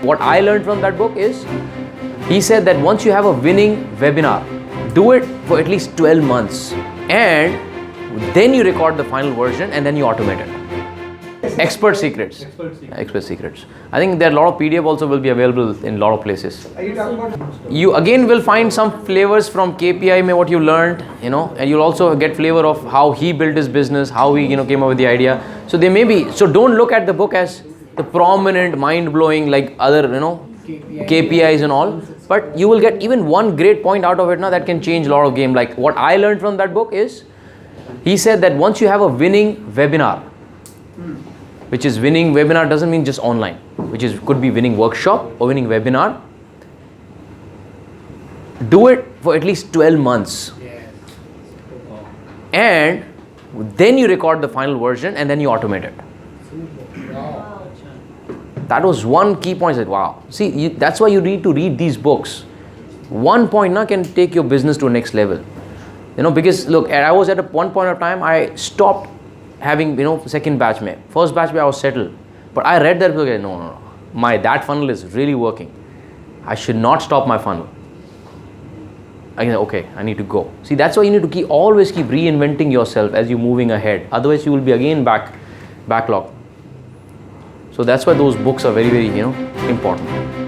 what I learned from that book is, he said that once you have a winning webinar, do it for at least 12 months and then you record the final version and then you automate it. Expert secrets. Expert secrets. I think there are a lot of PDF also will be available in a lot of places. You again will find some flavors from KPI, what you learned, and you'll also get flavor of how he built his business, how he, came up with the idea. So they may be, so don't look at the book as the prominent, mind-blowing, like other, KPIs and all. But you will get even one great point out of it now that can change a lot of game. Like what I learned from that book is, he said that once you have a winning webinar, which is winning webinar doesn't mean just online, which is could be winning workshop or winning webinar, do it for at least 12 months. And then you record the final version and then you automate it. That was one key point. I said, wow. See, that's why you need to read these books. One point now can take your business to a next level. Because look, I was at one point of time, I stopped having, second batch mein. First batch mein I was settled. But I read that book and no. That funnel is really working. I should not stop my funnel. I said, okay, I need to go. See, that's why you need to always keep reinventing yourself as you're moving ahead. Otherwise, you will be again backlog. So that's why those books are very, very, important.